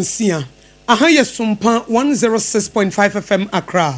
nonsia. Aha ye SOMPA 106.5 FM Accra.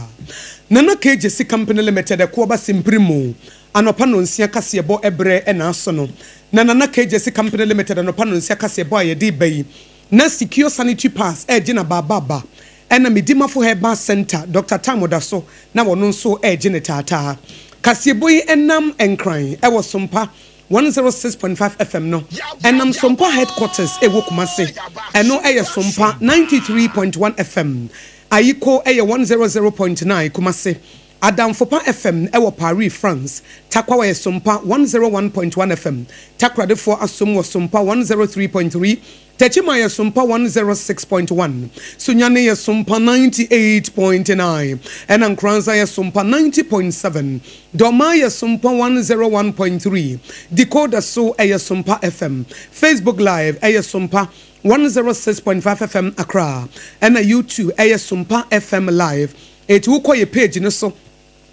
Nana KJC Company Limited Akoba Simprimo. Anopa nonsia kasebo ebre ena asono. Nana KJC Company Limited anopa nonsia kasebo ayedi bayi. Na secure sanitary pass ejina bababa. Ena midimafo herbal center Dr. Tamodaso na wono nso ejine tata. Kasebo yi enam enkran ewo SOMPA 106.5 FM no. Enam SOMPA headquarters ewo Kumase. Eno eye SOMPA 93.1 FM. Ayiko eye 100.9 Kumase. Adam Fopa FM ewo Paris, France. Takwa wa SOMPA 101.1 FM. Takra de for asum wa SOMPA 103.3. Techima ya SOMPA 106.1. Sunyane ya SOMPA 98.9. Enankranza ya SOMPA 90.7. Doma ya SOMPA 101.3. Decoder so ya SOMPA FM. Facebook Live ya SOMPA 106.5 FM Accra. Ena YouTube ya SOMPA FM Live. Etuko ye page no so.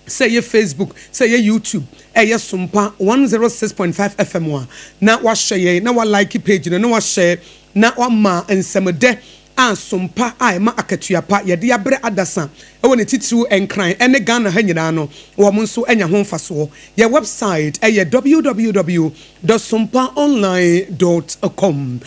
Say your Facebook, say your YouTube, your SOMPA 106.5 FM wa. Na wa share, na wa like page, na wa share, na wa ma ensemede a SOMPA a ma akatua pa ye de abre adasa. E woni titru enkran ene Ghana ha nyina no. Wo mo nso enya ho mfaso. Your website www.sompaonline.com.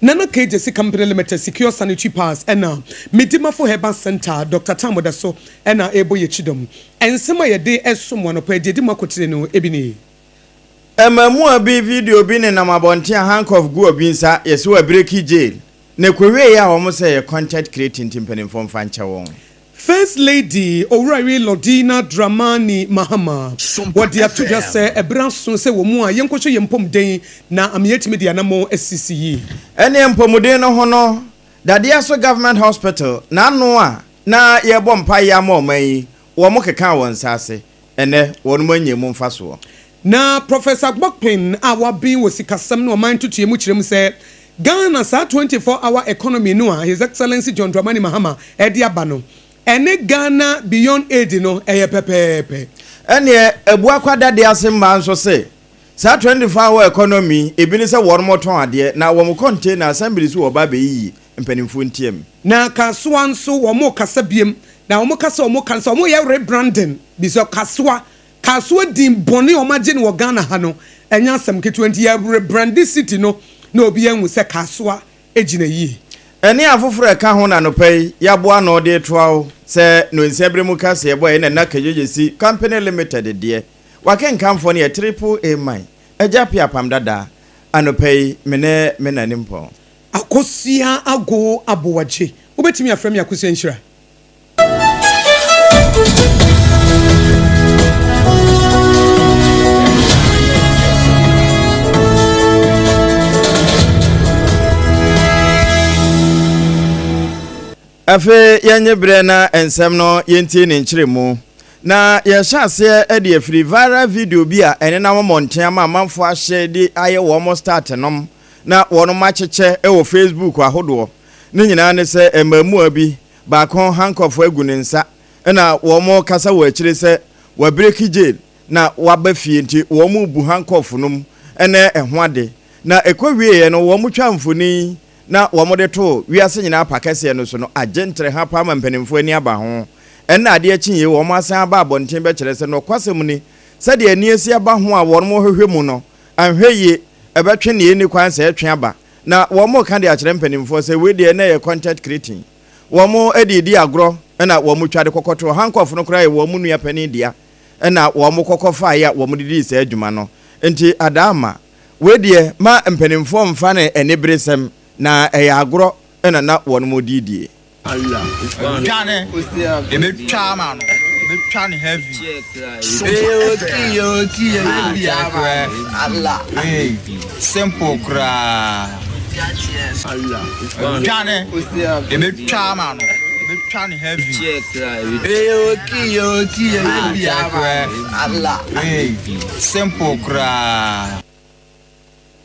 Nana KJC Company Limited secure sanitary pass ena midimafo herbal center Dr. Tamodaso ena ebo yechidom ensema yede esom wono pa dedima kotire no ebini emamu abi video bi ne nam abonte handcuff gu obi nsa yeso abireki jail ne kwewe ya wo mo say content creating timpenin from fancha won. First Lady Odehyie Lodina Dramani Mahama wadi atuja se ebranso se wo mu a yenkwohwe yempom den na amyetimi dia na mo SCCE ene empomuden no ho no DADAA so government hospital na no a na ye bom pa ya ma oman wo mo keka won sase ene won mo anyemu mfaso na Professor Bokpin awabi wosikasam no man tutu emu kirem se Ghana sa 24-hour economy no a His Excellency John Dramani Mahama edi abano ene Ghana beyond aid no eye pepepe ene ebu akwa DADAA asemma nso se sa 24-hour economy ebini se won moton ade na wo mo container assembly so oba be yi mpanimfo ntiem na kasoa nso wo mo kasa biem na wo mo kasa wo mo kansa wo mo ye rebranding biso kasoa din boni o magye ne wo Ghana ha no enya asem ke 20 ye rebrand city no na obi enwu se kasoa ejina yi ene afoforo eka ho na no pai ya boa na ode toawo se no nsebre mu kase boy na nakajejesi company limited de wakenkamfo ne AAA mine ejapi APAM DADAA anopai mene menanimpo Akosua ago abowaje obetimi afrem yakosua nhyira afe yenye bre na ensem no yenti ne nkyeremu na ye hyase e de afiri viral video bi a ene na monten ama manfo ahye di aye wo mo start nom na wono macheche e wo Facebook ahodo ne nyina ne se emamu abi ba kon handcuff agu ne nsa na wo mo kasa wo akire se wa break jail na wa ba fie nti wo mo bu handcuff nom ene eho ade na ekwawie no wo mo twa mfoni na wo mo de to wiase nyina pakase no so no agentre ha pa mampanimfo ani aba ho ena ade akinye wo mo asan aba abonten be kire se no kwasem ni se de ani asi aba ho a wo mo hwehwe mu no anhweye ebetwe ne ni kwan se etwe aba na wo mo kan de akire mpanimfo se we de na ye content creating wo mo edidi agro na wo mo twade kokoto handcuff no kra ye wo mo nua pani dia na wo mo kokofa ya wo mo didi se adwuma no enti adama we de ma mpanimfo mfa ne enebresem na agro na won mo didie Allah tane e be twa ma no be twa ne heavy okay Allah simple kra Allah tane e be twa ma no be twa ne heavy okay Allah simple kra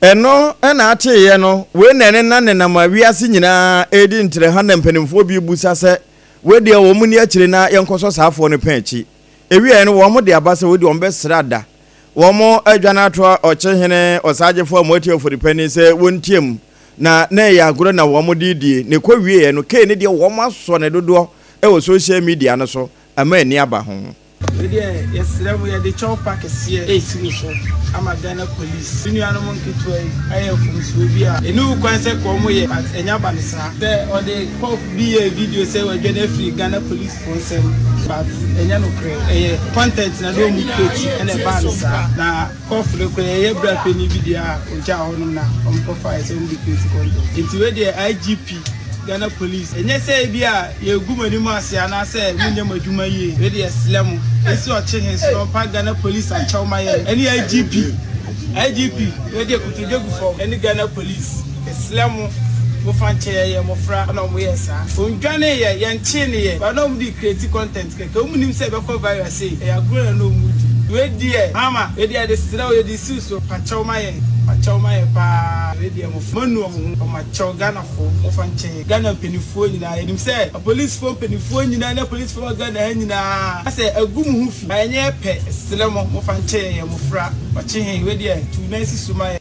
eno na ache ye no we nene na ma wiase nyina edi ntre ha na mpanimfo bi busa se we de wo mu ni akire na yenkoso saafo no panchi ewie no wo mo de abase we de on be srada wo mo adwana to oche hene osagefo mo tie ofori pani se wontiem na ya agoro na wo mo didie ne kwa wie no ke ne de wo mo aso ne dodo e wo social media no so ama ani aba ho yes level ya the chop pack here so ama Ghana police senior no mon kitwa aye fumsu bia enu kwan se ko mo ye but enya ba nisa the or the pop be a video say we get free Ghana police sponsor but enya no kre content na do mu create and e ba nisa na cough le kre ye bra pe ni video a onja hono na on profile say we create content it we the IGP Ghana police enye say bia ye gumani mu ase ana say munye madwuma yi we the slam esi o chihin so pa Ghana police and chawma ye any IGP we dey kutujegu for any Ghana police slam mo fanche ye mo fra na mo yesa ondwane ye yenche ne ye ba no mo di create content keke o munim say be ko viral say e agro na o mudi we die mama we dey dey sira we dey so pa chawma ye pa radio mo manu o ma chaw Ghana fo mo fanche Ghana penifo nyina enim say a police fo penifo nyina na police fo Ghana nyina say agum hu fi anye pe selemo mo fanche ye mo fra wache hen we dey tu na sisuma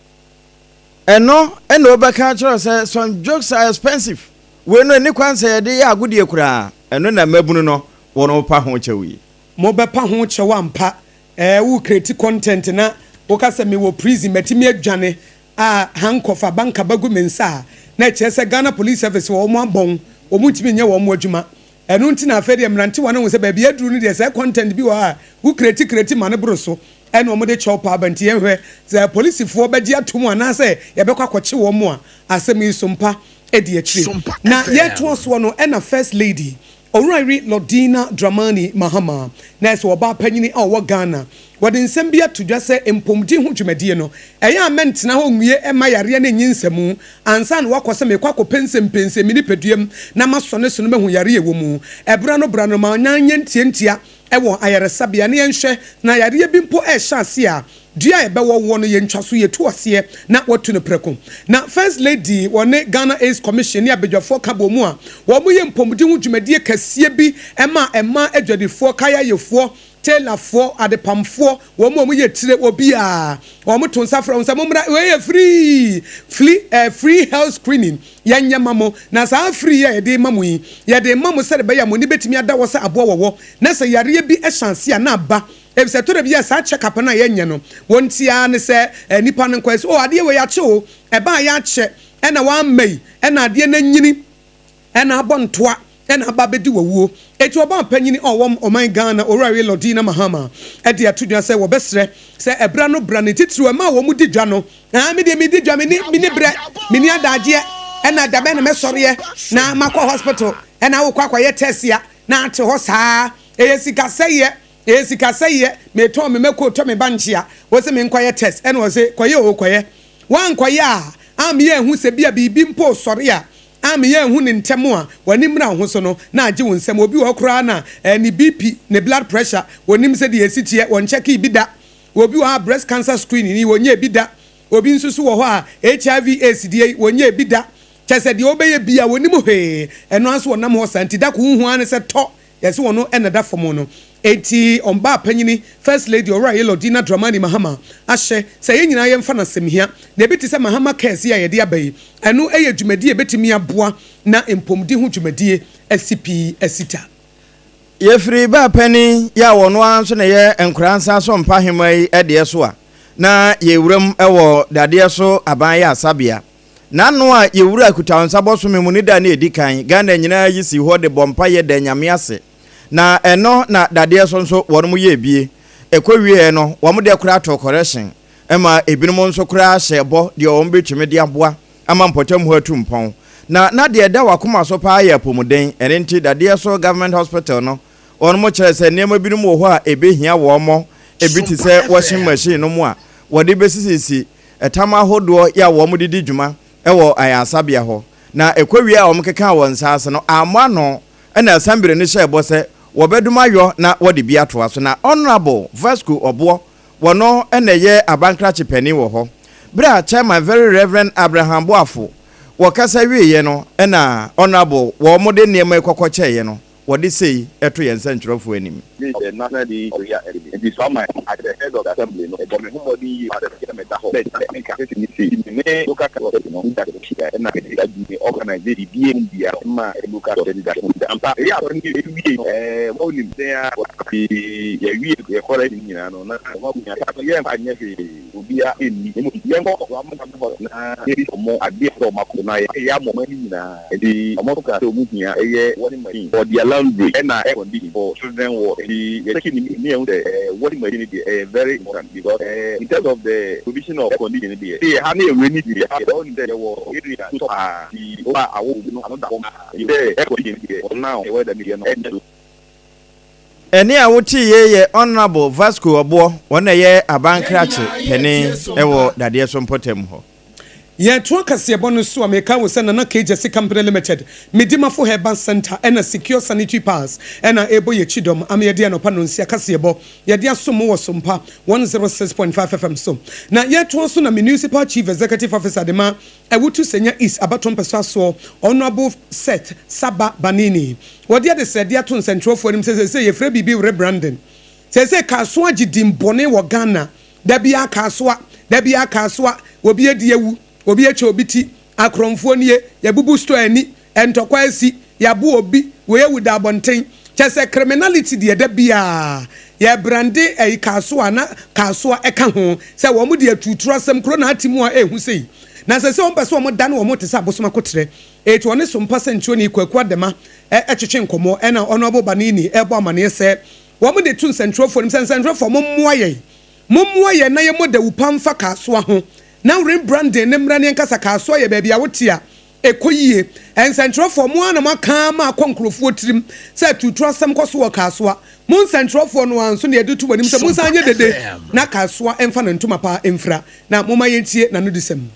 eno obeka chiro say some jokes are expensive we no ni kwan say dey agudie kura eno na mabunu no wono pa ho chewi mo be pa ho chewa ampa wo create content na okase me wo prison metimi adwane a hankofa banka bagu mensa na chese Ghana police service wo mo abon o mutimi nye wo mo adwuma enu nti na afede mrante wana wo se ba bia duru ni de se content bi wa wo create mane broso enu o mo de chop abanti ehwe se police fo beji atom ana se ye be kwakwache wo mo a asemi sompa edi akire na ye to so no na first lady Odehyie Lodina Dramani Mahama na so oba panyini a wo Ghana wode nsem bia to dwa se empomdi ho dwumadie no eya mentena ho nwie ema yare na nyinsemu ansa na wakose me kwakọ pense mini peduam na masone so no mehu yare ewo mu ebra no bra no ma nyanye ntientia ewo ayaresabia na yenhwe na yare bi mpo e hyase a dua ebe wo no yentwaso yetu ose na watu no preko na first lady wone Ghana AIDS Commission ya bedwafo kabo mu a wo mu ye mpomdi ho dwumadie kasie bi ema adwadifo kaya yefo Taylor for adepamfo wo mo ye tire obi a wo mo tonsa fra unsa mo mra we free health screening yanya mamo na sa free ye de mamo yi ye de mamo se be ya mo ni betimi ada wo se abo wo na se yare bi e chance ya na ba e se to de bi sa check up na ye nye no wontia ne se nipa ne kwese o ade we ya che o e ba ya che e na wa mai e na ade na nyini e na abontoa ena ababedi wawuo eti oba panyini owom oman Ghana Odehyie Lodina Mahama e de atudwa se wo besre se ebra no bra ne titru ma wo mu didwa no na me de me didwa me ni bre me ni adaje ena dabe na me soriye na makọ hospital ena wo kwakwaye test ya na ate ho saa esika seye me to me meko to me banchia wo se me nkwaye test ena wo se kwaye wan kwaye a am ye hu se bia bibi mpo sori a am ye hu ne ntemu a wani mra ho so no na age won nsem obi wo kura na ni BP ne blood pressure wonim se de esitie won check ibida obi wo breast cancer screening ni wonye ibida obi nsusu wo ho a HIV AIDS die wonye ibida chese de obeye bia wonim he eno anso wonam ho santi da ko hu an se to yesi wono enada fomo no eti omba panyini first lady Odehyie Lodina Dramani Mahama ahye se ye nyina ye mfa na semhia na ebiti se Mahama kesi ya ye de abai eno eye dwumadi ebetimi aboa na empomdi ho dwumadi SCP asita ye free ba pani ya wono anso na ye enkransa so mpa hemai ede so a na ye wuram ewo dade so aban ya asabia na no a ye wura akutawansa boso memu ni da na edikan Ghana nyina yi si ho de bompa ye da nyame ase na eno na dade so nso wono mu ye bie ekwawie no wo mu de kura to correction ema ebinum nso kura hyebo de wo mbetweme de aboa ama mpotam ho atumpon na de da wakoma so pa ya pomuden enti dade so government hospital no wono mu kire se nema binum wo ho a ebehia wo mo ebiti se washing machine no mu a wo de besisisi etama hodo ya wo mu didi dwuma ewo ayasabia ho na ekwawie a wo mkeka won saase no ama no na asambire ni hyebo se wobedumayo na wodi bia to aso na honorable Vasco Obo wono eneye abankrachi pani wo ho bra chairman very reverend Abraham Boafo wo kasa wieye no na honorable wo mode niema ekokoche ye no wɔde sei ɛto yɛn nsɛnkyerɛfoɔ anim. The national day of the it is from my at the head of the assembly. No, but me who body at the meta hall. Let me catch me see. Me local council, no, that is and I the organization the India ma local that. Ampa ya we only there we correct ni na no na mo nya ta ye ma nya fi obi a eni mo ye ngo wa mo na eri mo ade so makuna ya mo mani na di mo ka so mu nya ye woni mani for the laundry na e condition for children war the taking me what machine is very important because in terms of the provision of condition be how many we need the only there was area to the over our another the condition now where the million Eni a wuti ye honorable Vasco Obo wona ye abankrache pene ewo dade sompotem ho. Ye to kase bono so America wo se na KJC Company Limited Medimafo Herbal Center and a secure sanitary pass and a ebo ye chidom am ye de anopa no nsia kase bo ye de asomo wo sompa 106.5 FM so na ye to so na municipal chief executive officer de ma ewutu senya is abaton peso so honorable Seth Saba Banini wodi ade se de aton central for him say ye frɛ bibi rebranding say kaso agidi mbone wo Ghana da bia kaso obi edi ewu obi eche obiti akromfo nie yabubu store ani entokwa asi yabu obi we ewuda abonten chese criminality de da bia ya brande e kaso ana kaso eka ho se wo mu de atuturo asem kro na atimu a ehu sei na se on pese wo mo dan wo mo te se abosoma kotre etu one so mpa sentuo ni kwakwa dema echechwe nkomo na honorable Banini ebo amane se wo mo de tun central for central for mo moye na ye mo de upamfa kaso ho now rebranding nemrane nkasa kaso ye baabi a wotia ekoyie ensentro for mo na maka ma konkrofo tirim se tutu asem koso wo kaso mo nsentro for no anso na yedutu wanim se mo sanye dede na kaso emfa na ntoma pa emfra na mo ma yentie na no disem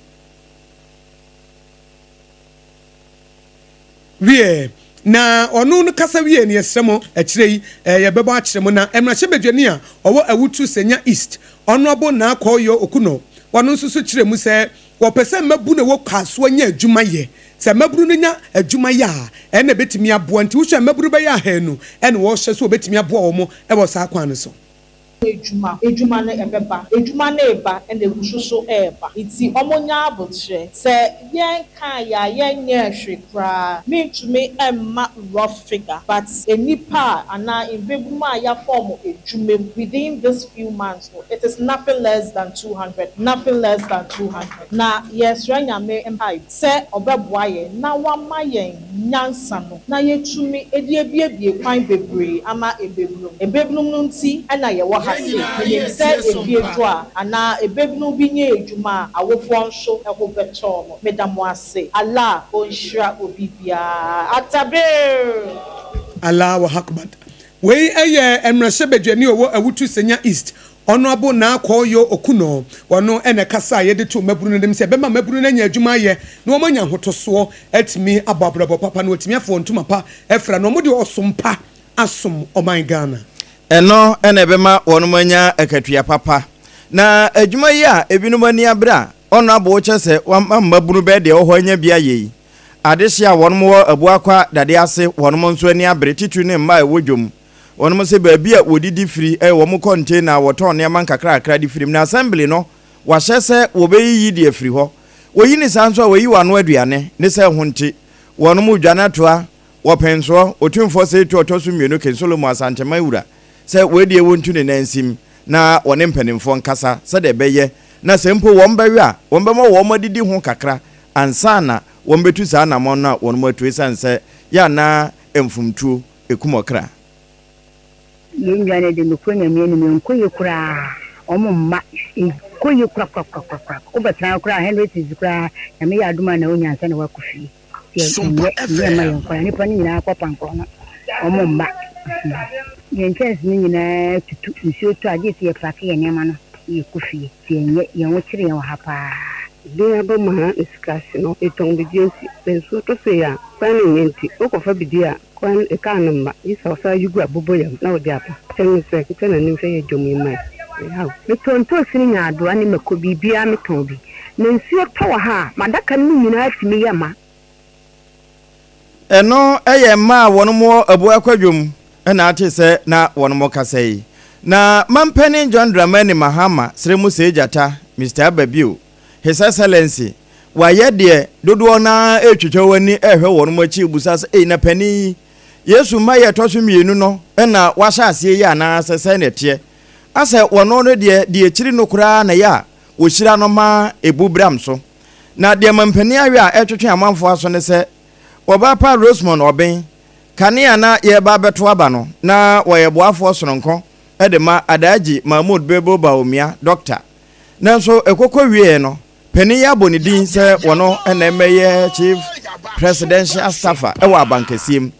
wie na onu no kasa wie ne yesremo akirei ye bebo akiremo na emrahye bedwani a owo awutu senya east honorable na akoyo okuno wanu nsusu kiremu se wo pese mabu na wo kaso anya adwuma ye se maburu no nya adwuma ye a ene betimi abo nti wo hwe maburu be ya hanu ene wo hye so obetimi abo wo mo e bo sa kwan so ejuma na ebeba ejuma na eba and egusoso eba iti omonya abotire se yen kan ya yen hwekra me to me emma rough figure but enipa ana invebuma ya form ejuma within this few months it is nothing less than 200 na yes ranya me empire se obeboa ye na wama yen nyansa no na yetumi ediebie kwan bebre ama ebebrum no nti ana ye He said if you draw and now a baby no be near Juma, I will want show a whole better, Madame say, Allah, on Shra Obibia, Atabe Allah wa Hakbat. We Emrahye bedwani owo awutu senya east. Honorable na akoyo okuno wano ene kasa ye de to maburu no dem se be ma maburu na nya adwuma ye na o manya hotoso atimi ababrabo papa na otimi afo ntuma pa efra no mo de osompa asom oman Ghana. Eno ene bema wonumanya ekatua papa na adwuma yi a ebinum ani abra ono abo chese mabunu be de ho anya bia yi adehia wonum wo abuakwa dade ase wonum nso ani abre titu ne mma ewodwom wonum se baabi a wodidi firi wo mu container woton ne man kakra di firi na assembly no wa hyese wo be yi di afiri ho woyi ni sanso a woyi wano aduane ne se honti wonum dwana toa wo penso otumfo se to otosu mienu ke Solomon Asantema wura se wedi ewontu ne nansim na wone mpanimfo nkasa se de beye na sempo wombawe a wombema womadidi ho kakra ansana wombetu sa na mo na wonmatu sanse ya na emfumtu ekumokra yengane de nukonya mieni menkoye kura omumma koye kura obatra kura henry kura na me ya aduma na onya ansa na wakufi ye ma yonkwa ni pani na akwa nkona omumma yenches ni na tutu nsuo to ade se yefake yenema no yekufi tienye yenwochire yen hapa de abama eskasi no eton bijensi penso to se ya kwani nyenti okofa bidia kwan ekanamba isa osa yugu aboboya na odi apa tense kitana nimfe ye jomu mai yawo metonto sini nyaado ani makobi bia meton bi na nsuo to wa ha madaka ni nyina atimi yama eno eye ma wono abu akwadwom na ate se na wono kasai na mampeni John Dramani Mahama sremu sejata Mr. Ababiu His Excellency waye de dodo na etwetwani ehwe wono achi busasa na pani Yesu maye toso mienu no na wahya ase ya na sese nete ase wono no de echiri no kura na ya wo shira no ma ebubram so na de mampani awe a etwetwe amanfo aso ne se Obapa Rosemond Oben Kania na ye ba beto aba no na waye boafo soronko edema Adaji Mahmoud Bebo Baomia doctor nanso ekokọ wie no pani ya bonidin se wono enemeye chief presidential staffer ewa bankasiem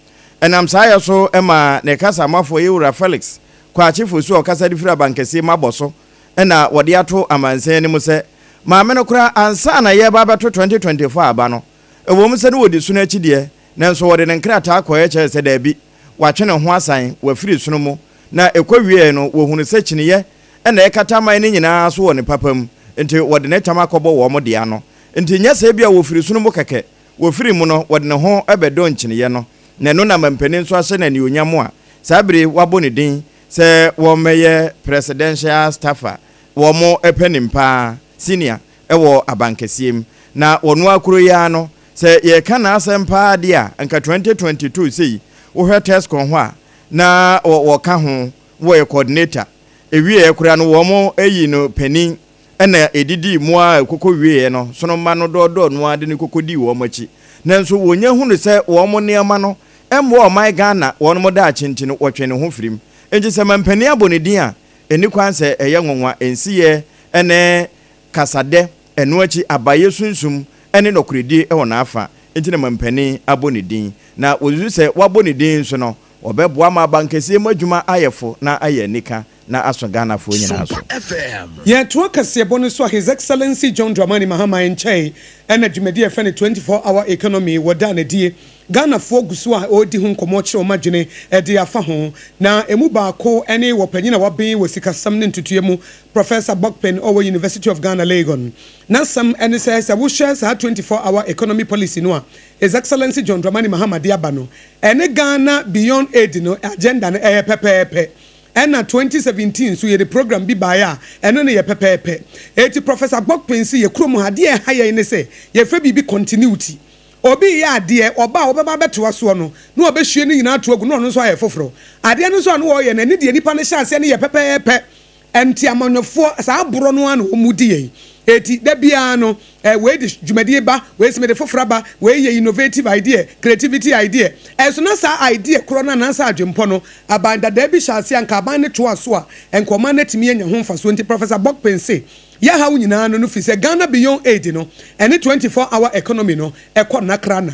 enam saya so ema ne kasa mafo Yura Felix kwa chief osu okasa difira bankasiem aboso ena wode ato amansen ne mu se maame no kura ansa na ye ba beto 2024 aba no ewom se ne wodi sunu akidie nanso wode ne nkrata akoye che se da bi watwene ho asan wafiri sunu mu na ekwawie no wohunu se kyiniye ena ekata man ne nyina so woni papam enti wode ne tama kobo wo mo de ano enti nya se bia wofiri sunu mu keke wofiri mu no wode ne ho ebedo nkyiniye no na no na mampani nso ahye na ne onyamo a sabire wabo ne din se wo meye presidential staffer wo mo epenimpa senior ewo abankasiem na wonu akuro ya no se ye kana asempa dia anka 2022 sei wo hwe test kon ho a na wo ka ho wo ye coordinator ewie ekura no wo mo eyi no pani ena edidi mu a kokko wie no sono ma no dodo no ade ne kokodi wo machi nanso wonya hunu se wo mo neema no embo o my Ghana won mo da chinchin wo twene ho firim enji se mampani abonedin a eni kwanse eye nwonwa ensiye ene kasade enu achi abaye sunsum ene nokredi e wona afa enti na mampani abonedin na wozu se wabonedin so no obeboa ma bankese madwuma ayefo na ayenika na aso Ghana fo nyina so ye to kase bonu so His Excellency John Dramani Mahama enchei ena dwumadi e fe ne 24-hour economy woda na die Ghana fo gusu a odi hu nkomo kire omadwene e de afa ho na emu baako ene wo panyina waben wosikasam ne ntutuemu Professor Bokpen owo University of Ghana Legon na sam ene se wo share sa 24-hour economy policy no a His Excellency John Dramani Mahama de aba no ene Ghana beyond aid no agenda no pepepe ena 2017 so ye the program bi baya eno ne ye pepepe eti Professor Bokpen si ye krom ha de ha ye ne se ye fa bibi continuity obi ya de oba obeba beto aso no na obehwie ni nyina to agu no no so aye foforo ade no so no wo ye na ne de nipa ne hyase ne ye pepepe enti amanyofo sa aboro no an omudi ye eti da bia no we de dwumadi ba we se me de foforo ba we ye innovative idea creativity idea eso na sa idea kro na na sa adwempo no abanda da bi hyase anka ban ne to aso a enkoma na timi anya ho mfaso enti Professor Bokpen say ya ha wunyina no fi say Ghana beyond aid no any 24-hour economy no ekọ nakra na.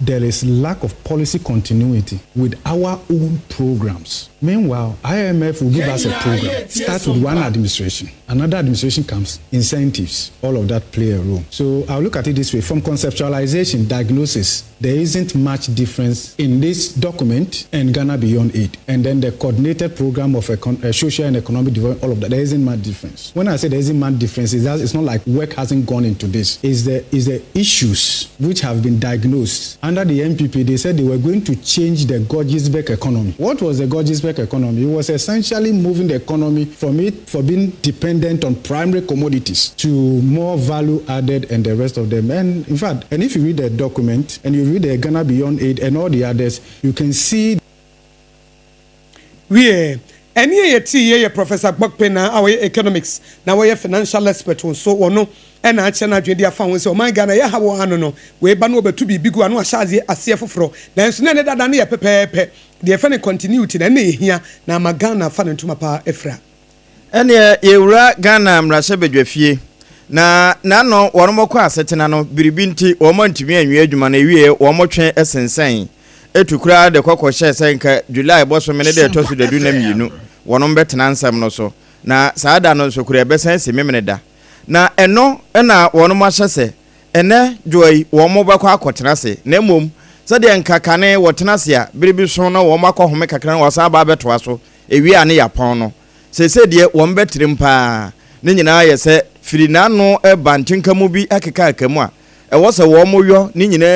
There is lack of policy continuity with our own programs. Meanwhile, IMF will give us a program. Start with one administration. Another administration comes, incentives, all of that play a role. So I'll look at it this way. From conceptualization, diagnosis, there isn't much difference in this document and Ghana Beyond Aid. And then the coordinated program of social and economic development, all of that, there isn't much difference. When I say there isn't much difference, it's not like work hasn't gone into this. It's the issues which have been diagnosed. Under the MPP, they said they were going to change the Gorgisbeck economy. What was the Gorgisbeck economy? It was essentially moving the economy from being dependent on primary commodities to more value added and the rest of them. And in fact, and if you read the document and you read the Ghana Beyond Aid and all the others, you can see. Any ye Professor Bokpen na our economics na we financial expert so ono and acha na dwedi afa won say o man Ghana ya hawo ano no we ba no betu bibigu ano ahyaze ase foforo na nso na ne dada na ye pepepe de fe ne continuity na ehia na ma Ghana fa ne ntuma pa efra ene ye wura Ghana mrase bedwafie na no woromokọ asetena no biribinti o mantimi anwie adwuma na ewie o motwe esensen etukura de kokoshe senka July boso mene de tosu de dunam yinu wono betena nsam no so na saada no so kura ebesen se memene da na eno na wono mahye ene joy wo mo bakọ akotena se na mom se de nkakane wotena se a biribi so na wo makọ home kakran wasa ba beto aso ewi ane yapon no se de wo mbetirim pa ne nyina ye se firi na no e bantinka mu bi akeka akamu a was a warm yo, Nina,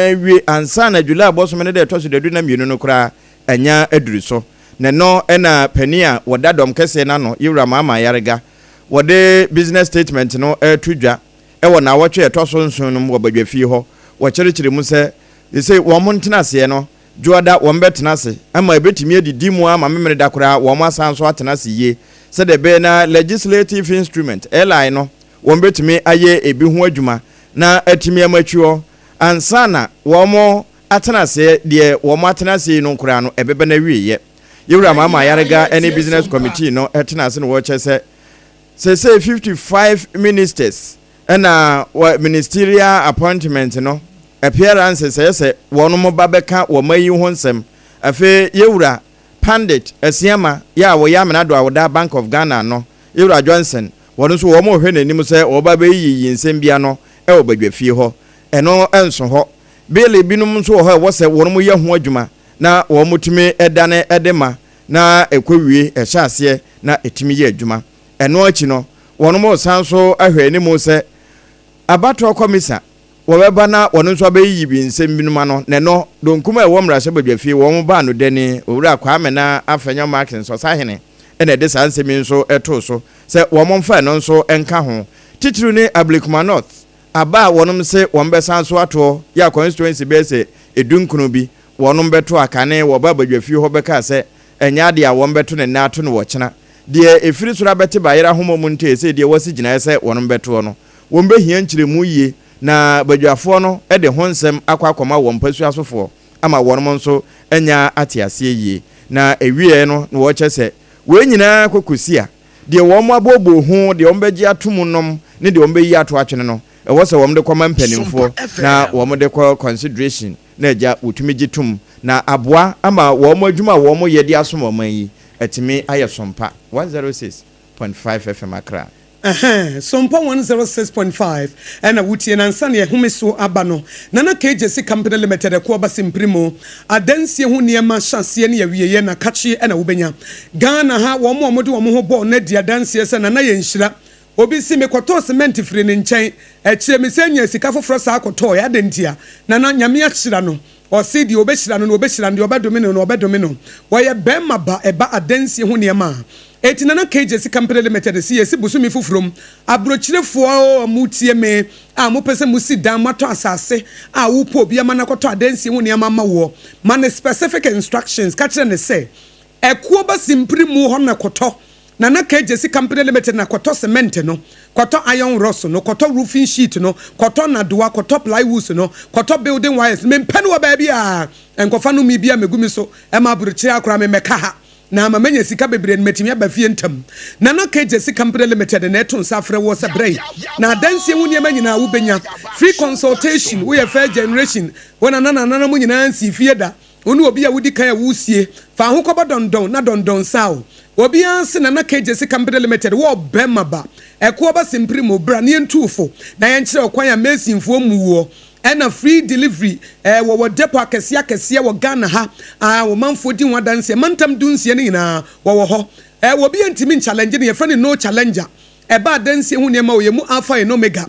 and son, a July bosom and the toss of the dinner, you know, cry, and ya edriso. No, ena penia, what that dom kese nano, Ira mama yarega, what the business statement, no, tuja, ewa na watch a toss on soon, what by your what charity muse, they say, one montanasi, no. Joada wombe tenase ama ebetimi edi dimu ama memere dakora woma sanso atenase ye se de be na legislative instrument airline no wombetimi aye ebi ho adwuma na atimi amachuo ansana womo atenase de womo atenase no nkura no ebebe na wiye yewura mama yarega any business committee no atenase no wo chese say 55 ministers na ministerial appointment no appearances yes wono babeka wo mayi ho nsem afi yewura pandit asiama ya wo ya menado awoda Bank of Ghana no yewura Johnson wono so wo mo hwe nanim se wo ba yi nsem bia no e wo badwafie ho eno enso ho bele binum so ho wo se wono mo ye ho adwuma na wo mutumi edane edema na ekwawie ehyaase na etimi ye adwuma eno achi no wono mo sanso ahwe ni mo se abato komisa wabeba na wono nso abeyi bi nsem binuma no ne no donkuma e wo mrahye badwafie wo mo ba no deni owura kwa amena afanya market so sahene ene de sansemi nso eto so se wo mo mfa no nso enka ho titru ne Ablikuma North aba wonom se wombe sanso ato ya constituency base edunkunu bi wonom beto akane wo ba badwafie ho beka se enya de a wombeto ne na ato no wo chena de efiri sura bete bayira homo munte se de wasi gina se wonom beto no wombe hia nkyiremu yie na badwafo no e de honsem akwakoma wo mpasu asofo ama wonom nso enya atiase yie na ewie no wo chese we nyina kokosia de wo mo abobo hu de wo mbegi atomunnom ne de wo mbeyi ato atwene no e wo se wo mde kwama mpanimfo na wo mde kwa consideration na eja utumi gitum na aboa ama wo mo adwuma wo mo ye de asom man yi etimi aye sompa 106.5 FM Accra. Sompa 106.5 and a wuti and ansani humeso abano nana KJC Company Limited a kuaba simprimo adensi hu niema chance ne yawie na kachi na wobenya Ghana ha wo mo modu wo ho bo na dia danse se na ye nhira obi si me kwato cement firi ne nchen e kire me senya sika foforo sa akoto ya dentia nana nyame akyira no o si di obehira no obehira ndi obedome no obedome no wo ye bemma ba eba adensi hu niema Etinana KJC Company Limited si yesi busumi fufrom abrochirefo amutie me a mo pese musi dan mato asase a wo po bia mana kwato adansi hu ne ama wo man specific instructions ka kire ne se ekuo ba simpri mu ho na kwato na KJC Company Limited na kwato cement no kwato iron rods no kwato roofing sheet no kwato na doa kwato plywood no kwato building wires me mpene wa ba bia enkofa no mi bia megumi so e ma abrochire akora me meka ha na mamanya sika bebre metimi abafie ntam na KJC Company Limited na eto nsafre wo sebrei na dansie hu niema nyina wo benya free consultation we first generation wona na mu nyina ansi fie da onu obi a wudi kan a wusie fa ho koba dondon na dondon sawo obi anse na KJC Company Limited wo bema ba eko ba simpri mo bra ne ntufo na ye nkire okwan a mesinfo muwo ena free delivery wo depo akese wo Ghana ha wo manfo di wadanse mantam dunsie ne nyina wo ho wo bi antimi challenge ne ye friend no challenger e ba danse hu ne ma wo ye mu alpha and omega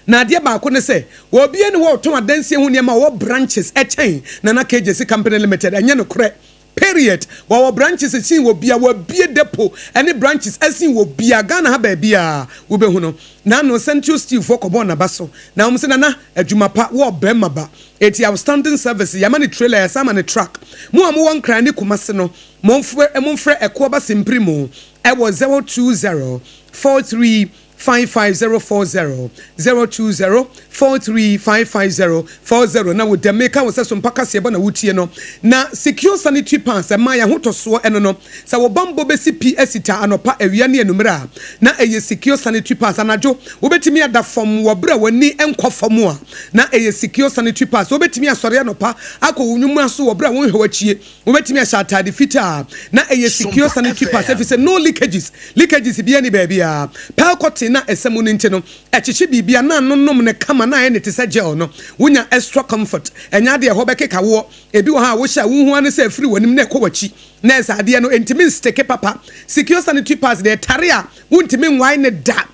na de ba ko ne se wo bi ne wo ton adanse hu ne ma wo branches chain na KJC Company Limited anya no kore period wo branches sin wo bia wo bie depo any branches asin wo bia Ghana ha ba bia wo be hu no na no Central Steel for kobo na baso na um se na adwuma pa wo bema ba eti outstanding service ya mani trailer ya sama ne truck mu am won kran ne kumase no momfre ekoba simprimo e wo 020 43 55040 020 435540 na wo de meka wo se so mpaka se na wutie no na secure sanitary pass ma ya hotoso eno no sa wo bambo be CPS ta anopa awia ne enumera na eye secure sanitary pass anajo wo betimi ada fom wo bra wani enko fom a na eye secure sanitary pass wo betimi asore anopa akọ wunwum aso wo bra won hwachie wo betimi a shatade fita na eye secure sanitary pass if say no leakages bia ni ba bia pa kote na esemu nti no echichi bibia na nonnom ne kama na ene tese gel no wonya extra comfort enya de ho bekeka wo ebi wo ha wo hya wo hu ane se free wanim na ekowachi na esa ade no entimi steke papa secure sanitary pass de tare a wontimi nwan ne da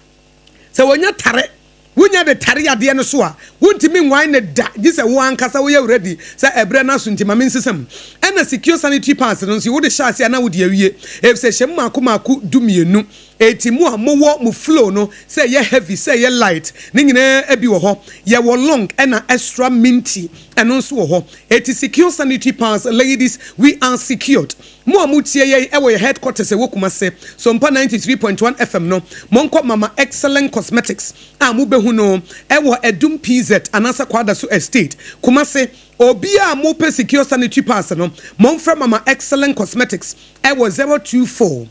se wonya tare wunya de tare ade no so a wuntimi nwan ne da gise wo ankasa wo ye ready say ebre na so ntima men sesam ena secure sanitary pass no so wo de shase na wo de awie e se hye maako dumienu eti mu amowo mu flow no say ye heavy say ye light ni nyina abi wo ho ye wo long ena extra minty eno so wo ho eti secure sanitary pass ladies we are secured mu amutie ye e wo headquarters e wo Kumase Sompa 93.1 FM no monko mama excellent cosmetics mu behu no e wo Edum PZ anasa kwada so estate Kumase obia mo pe secure sanitary pass no monfra mama excellent cosmetics e wo 024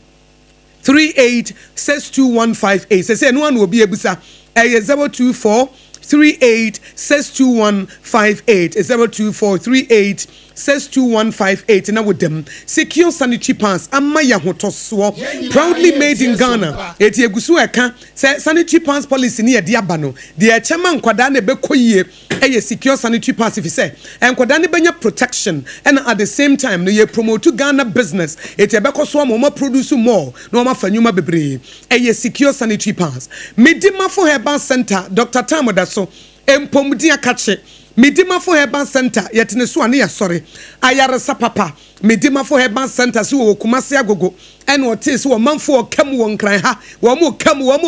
38 62158 say no one will be ebusa 024 38 62158 024 38 62158 na with them secure sanitary pass amaya hotoso proudly made in Ghana eti egusu eka say sanitary pass policy ni de aba no de chairman kwada na bekoyie secure sanitary pass if say enkwada ne benya protection and at the same time no ye promote Ghana business eti ebekoso mo produce more no ma fanyuma bebre secure sanitary pass medima for herbal center Dr. Tamodaso empomdi akache Medima for Herbal Center, yet in a swan, sorry. Ayarasa papa, Medima for Herbal Center, so Kumasi agogo, and what is one month for come one cry ha, one more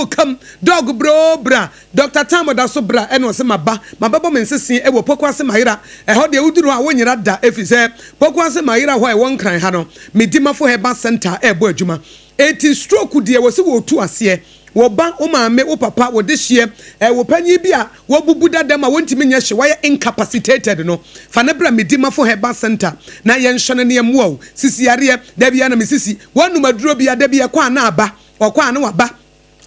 come, dog bra, Dr. Tamoda sobra, and was my baba men sissy, ever Pokwase Maira, a hot the Udra when you're at that, if you say Pokwase Maira, why one cry hano, Medima for Herbal Center, Boyjuma. 18 stroke dear was to us here. Woba o maame o papa wo de hye wo panyi bia wo bubuda dem a wontimi nya hye why incapacitated no fa na bra medima for Herbal Center na ye nhone ne mu o sisi yare da bia na me sisi wonu maduro bia da bia kwa na aba okwa na waba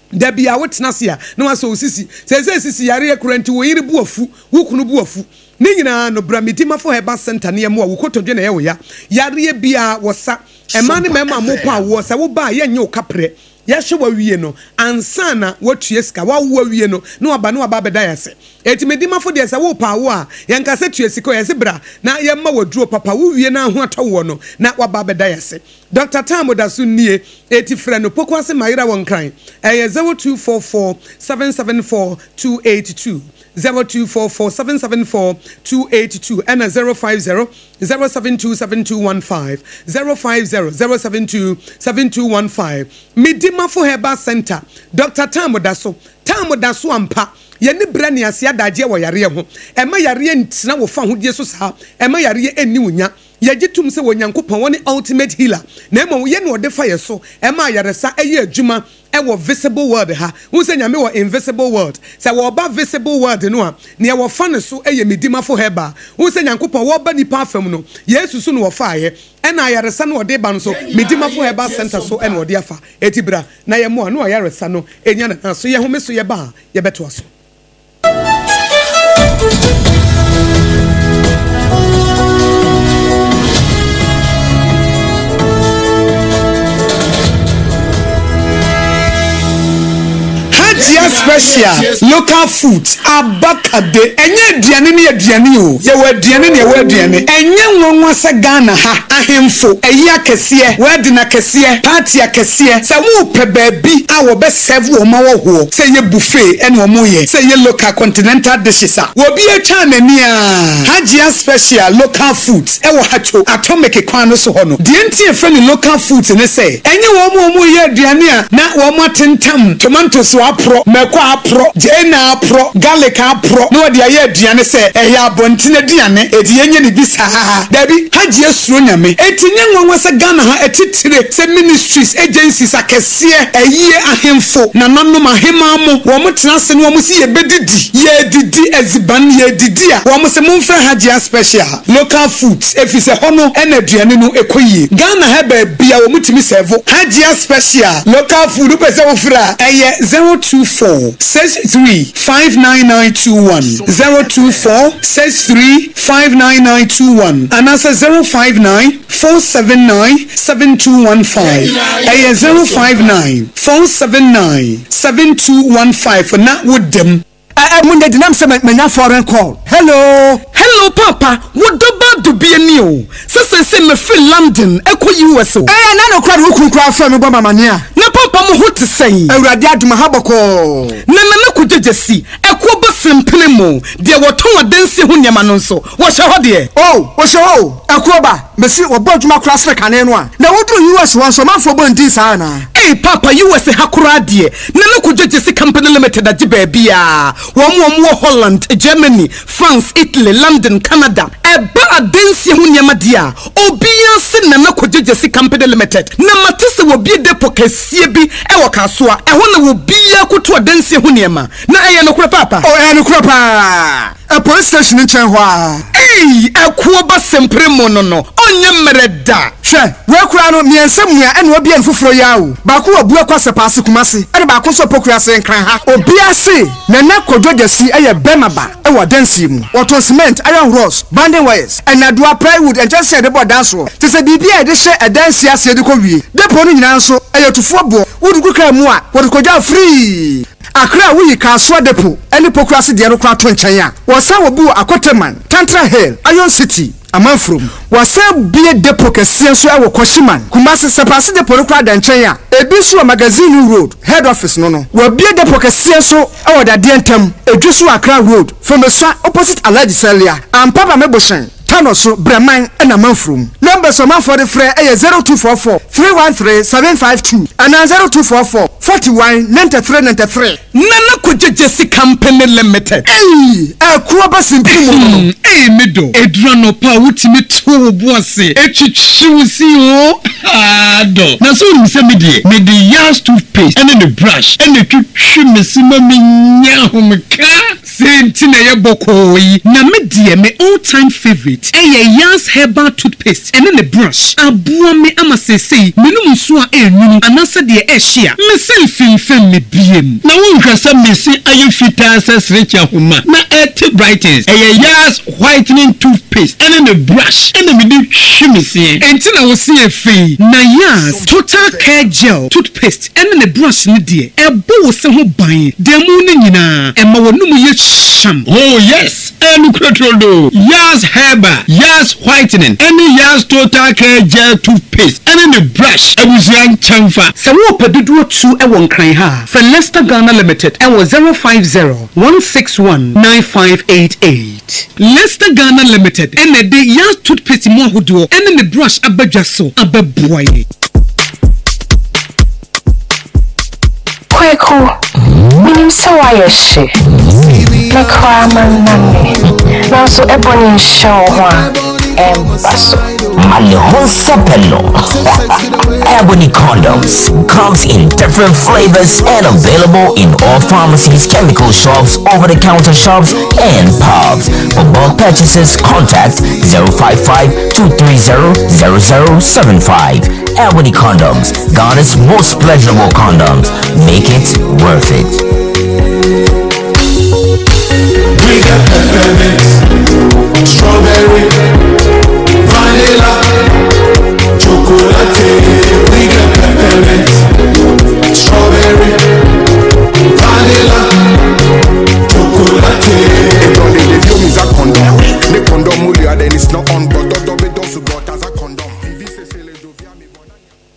da bia wotena se a na waso sisi se sisi yare kurante wo yire bu afu wo kunu bu afu ni nyina no bra medima for Herbal Center ne mu a wo kotodwe na ye wo ya yare bia wo sa emane mema mo pa wo sa wo ba ye nye o kapre yahwe wawie no ansana watueska wawie no no aba no aba beda yase eti medima fo de se wo pa wo a yankase tuesika yase bra na yemma waduro papa wo wie na ho atawo no na waba beda yase Dr. Tamodaso nie eti frɛ no Pokwase Maira won kran 0244 774 282 0244 774 282 and 050 072 7215 050 072 7215 Medima for Herbal Center Dr. Tamodaso ampa yeni brani ase adaje wo yare ho ema yare ntina wo fa hodie so sa ema yare eni wonya yagitum se wonyankopon woni ultimate healer na ema ye no de fa ye so ema yare sa eye adwuma wo visible world ha wo se nyame wo invisible world se wo ba visible world no a ne wo fa ne so eye Medima for Herbal wo se nyankopon wo ba nipa afam no yesu so no wo fa ye ena yare sa no de ba no so Medima for Herbal Center so ena wo de afa etibra na ye mo no yare sa no enya na so ye home so ye ba ye beto aso Hajia special local food abakade enye aduane ne aduane o ye wa aduane ne wa aduane enye nwonwa se Ghana ha ahemfo eyi akese wadi na kese party akese se mu pe baabi a wo be serve wo ma wo ho se ye buffet ene wo mo ye se ye local continental dishes a wo bi atwa nani a Hajia special local food e wo hacho atomic kwan no so ho no de ntie fe ni local food ne se enye wo mo ye aduane a na wo mo tentam tomatoes wa pro meko apro jena apro garlic apro no de aye aduane se ehye abontine aduane edi yenye ni bisa dabi Hajia suro nyame etinye nwanwa se Ghana ha etitire se ministries agencies akese ehye ahemfo na nanom ahema mo wo motena se no wo si ye bedidi ye didi eziban ye didi a wo mo se momfra Hajia special local foods efise hono ena aduane no ekoyie Ghana ha ba bia wo mutimi serve Hajia special local food pese wo fra eye 024 63 59921 024 63 59921 and that's 059 479 7215 059 479 7215 for not with them. Munde dinam se menya foreign call. Hello papa, what do be a new? Se me feel London, eko US. Na no crowd who crowd from me mama nia. Na papa mo ho te sɛn awurade adoma ha bɔkɔ nana kujejesi ɛko ba sempene mo de wɔtɔn adansi ho nneɛma no nso wɔhyɛ hɔ deɛ wɔhyɛ hɔ ɛko ba mesi wɔbɔ adwuma kora sere kane no a na woduru US wɔn so manfo bɔ ndi saa na papa US hakora deɛ nana kujejesi company limited agye baabi a wɔn wɔ Holland, Germany, France, Italy, London, Canada ɛba adansi ho nneɛma deɛ a obiara se nana kujejesi company limited na mate sɛ wɔbie depo kɛseɛ bi ɛwɔ kasoa ɛho na wɔbia koto adansi ho nneɛma na ɛyɛ no kora papa ɛyɛ no kora paa police station nkyɛn hɔ a ɛkuo ba sempere mo no ɔnyɛ mmerɛ da hwɛ wɔakura no miɛnsa mua ɛne obia no foforɔ yɛ awo baako wɔ bua kɔ sɛpaase kumase ɛne baako nso pokua se nkran ha obia se nana kodwogyasi ɛyɛ bɛmaba ɛwɔ dansi mu wɔtɔn cement iron rods banding wires ɛnadoa plywood ɛnkyɛn sɛ ɛde bɔ dansoɔ te sɛ biribi a ɛde hyɛ ɛdansi aseɛ de kɔ wie depo no nyinaa nso ɛyɛ tufoɔ boɔ wodugu kaa mu a wɔde kɔgya free akra wuyi kasoa depo ɛne pokua se deɛ no kora to nkyɛn a wɔsa wɔbu akoteman tantra hill iron city amanfrom wɔsa bie depo kɛseɛ so ɛwɔ kɔhyiman kumase sepase depo no kora da nkyɛn a ebi so wɔ magazine road head office no wɔbie depo kɛseɛ so ɛwɔ dadeɛ ntam edwi so akra road fomesua opposite alhaji salia ampaba mebohyɛn tano so breman ɛna manfrom numbers of manfo de frɛ ɛyɛ 0244 313 752 and 0244 41 9393 nana kujejesi company limited ɛkuo ba simpi mu medo edura no pa wutimi to wo boase etwitwiw si o do na so nim sɛ me de yas toothpaste ɛne the brush ɛne twitwi mesima menya homka senti na ye bɔkɔ yi na me de me all time favorite ɛyɛ yas herbal toothpaste ɛne the brush aboa me ama sesei menum so a enunu anase de ɛhia me selfimfem me biem na wonhwɛ sɛ mesi aye fitaa sɛ srecha homa na ɛte brightens ɛyɛ yas whitening toothpaste and a brush and a midi shimisi entina wo see fe na yas total care gel toothpaste and a brush ni de ebo wo se ho ban demu ni nyina e ma wonum ye sham oh yes enu krotrodo yas herbal yas whitening and yas total care gel toothpaste and a brush abuzian chamfa se wo pedudu tu e won kran ha for Leicester Ghana Limited e wo 050 161 9588 Leicester Ghana Limited and the yas toothpaste mo hodo and the brush abadwa so ababoye Kweko minim so why she na kwa manane na so ebony show ho embaso Malehonsa Pello. Ebony condoms comes in different flavors and available in all pharmacies, chemical shops, over-the-counter shops, and pubs. For bulk purchases, contact 055-230-0075. Ebony condoms, Ghana's most pleasurable condoms. Make it worth it. We got peppermint, strawberry, vanilla, chocolate. We got peppermint, strawberry, vanilla, chocolate. The film is a condom. The condom will then it's not on, but the does got as a condom.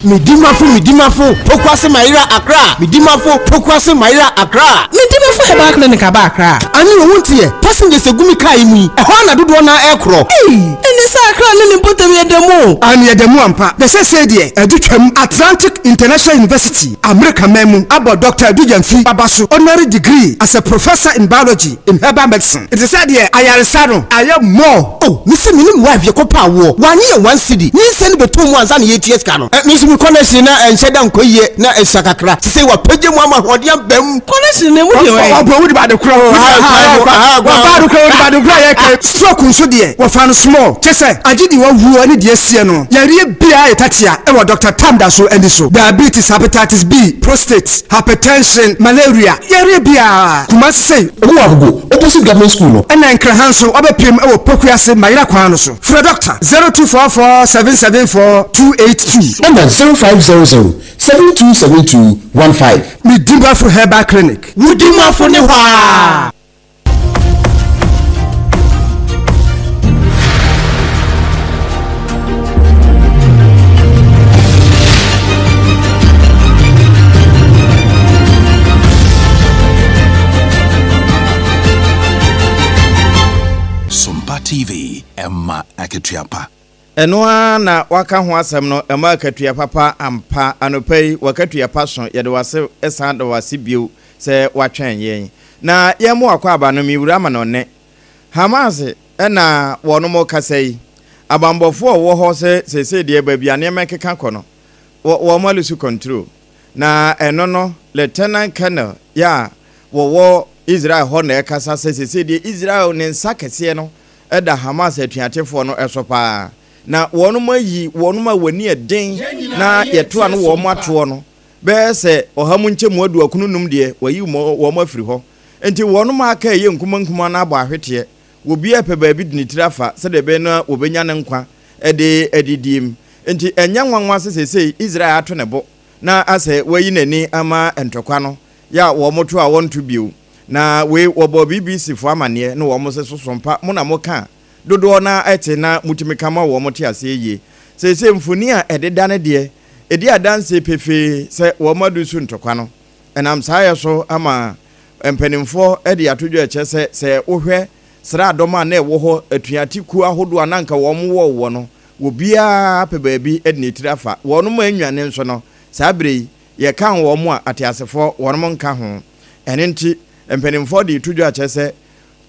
Midimafo pokwase Maira Accra Midimafo pokwase Maira Accra Midimafo heba clinic aba Accra ani wontie passengers egumi kai mu e ho na dodo na ekro eni sa Accra ne potem yedemu ani yedemu ampa the say de edutwam Atlantic International University America memu about Dr. Dujamfi Babasu honorary degree as a professor in biology in herbal medicine it is said here ayaresa no aye more misi minim wife yekopa wo wanye one city ni se ne beto mu anza na yeties ka no misi connection na ensheda nkoye na esakakra se wa page mu amahode ambam connection ne mu de we obo wudi ba de kro wa ba de kro wudi ba de kro ye ke stroke nso de wo fa no small chese agidi wa wu ani de asie no yare bia etatia e wo Dr. Tamda so eni so diabetes hepatitis B prostate hypertension malaria yare bia kuma sei wo agogo opposite government school no ena nkra hanso obepiem e wo pokuase mayira kwan no so for doctor 0244 774 282 number 0500-727215. Midimafo Herbal Clinic. Midimafo ne hwa. TV Emma Akatuapa. Enoa na waka ho asem no Emma Akatuapa pa ampa anopei wakatuapa so yede wase esan do wase bio se watwen yen na yemu akwa aba no miwura ma no ne Hamas na wono mo kasai abambofo wo ho se de babia ne mekeka kono wo malusu control na eno no Lieutenant Colonel ya wo Israel ho na ekasa se de Israel ne nsakese no eda Hamas atuatefo no esopa na wono mayi wono ma wani eden na yeto ano wo mato no be se ohamu nche mu adu akunu num de wayi wo ma firi ho enti wono ma aka ye nkuma na aba ahwete wo bia pe ba bi dinitirafa se de be na wo benya ne nkwa ede edidim enti enya nwanwa se Israel ato ne bo na ase wayi nani ama entokwa no ya wo moto a wonto biu na we wo bo BBC fo amane no wo mo se sosompa mo na mo ka dodo na ete na mutimika ma wo mote ase ye se mfuni a ededa ne de edi adanse pefe se wo madu su ntokwa no enam saye so ama empanimfo edi atodwo eche se wohwe sra adoma na ewo ho atuati ku ahodo ananka wo mo wo no wo bia pe baabi edni tirafa wo no ma anwane nso no sabre ye kan wo mo atiasefo wo no nka ho enenti empanimfo di todwo eche se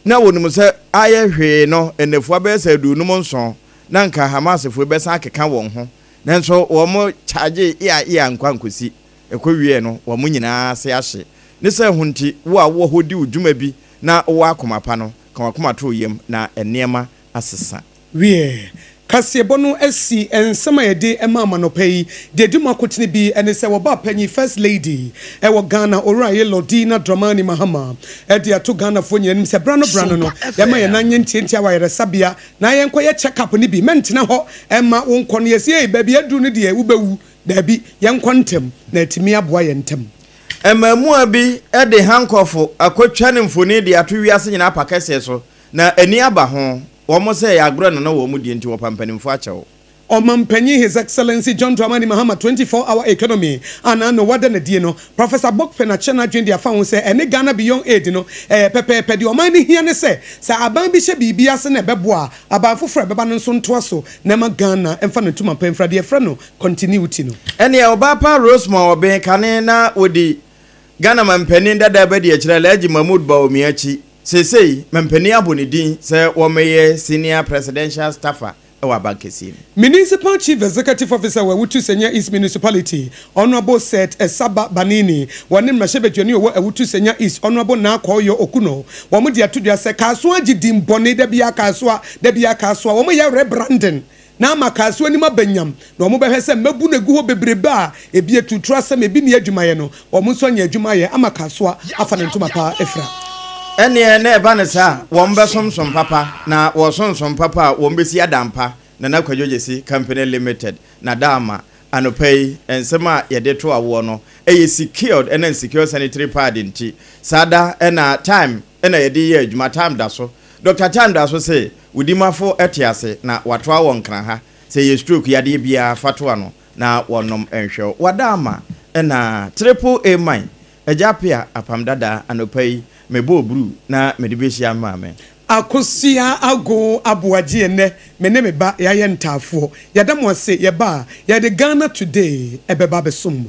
na wonum se aye hwe no enefu abese du num nso na nka Hamas fu besa akeka won ho nanso wo mo charge iya nkwankosi ekowie no wo mo nyina se ahye ne se hunti wo a wo hodi udwuma bi na wo akoma pa no kan akoma to yem na enema asesa wie Kasiebo no esi ensema yede ema amanopai de duma kotene bi ene se wo ba panyi first lady e wo Ghana Odehyie Lodina Dramani Mahama e de ato Ghana fo nyanim se brano no ya ma ye nanye ntientia wa yere sabia na ye nkoye check up ni bi mentena ho ema wo nko no yesi e baby adu ni de wubewu da bi ye nkontem na atimi aboa ye ntem emamu abi e de hankofo akotwa ne mfoni de ato wiase nyina apakese so na ani aba ho Omo say agro na wo mu die nti wo pampanimfo achewo Omampanyi His Excellency John Dramani Mahama 24-hour economy ana no wada na die no Professor Bokpena Chena Dwen dia fa ho say ene Ghana beyond aid no pepe di oman ni hia ne say sa aban bi hye bibia se na bebo a aban foforo beba no nso nto aso na ma Ghana emfa no tuma pamfra de efra no continuity no ene ya obapa Rosemont oben kane na odi Ghana mampanin dada ba de akira Laji Mahmoud Bawumiachi Sesei mempeni abonidin se womeye senior presidential staffer ewa bankesi Municipal Chief Executive Officer wa Wutu Senya East Municipality Honorable Seth Esaba Banini wone mrashebetwani wo Wutu Senya East Honorable na Koyo Okuno womo dia tudua se kaso agidi mbone da bia kaso womo ye rebranding na makaso ni mabanyam na womo behwe se mabu na gu ho bebrebe a ebi etutura se mebi ne adwumaye no womo so nya adwumaye amakaso afa ne ntoma pa efra ene na eba ne sa wombe somsom papa na wo somsom papa wombe si adampa na kwadwojesi company limited na dama anopei ensema yede to awo no secured and secure sanitary pad nti sada ena time ena yede ye adwuma time da so Dr. Time da so say udimafo etiase na wato awon kran ha say ye stroke yade bia fato ano na wonom enhwe wadama ena triple A mine ejapia APAM DADAA anopei mebo bru na medibeshia mame Akosua ago abuaje ne mene meba ya ye ntafo yada mo se ye ba ya de Ghana today ebeba besom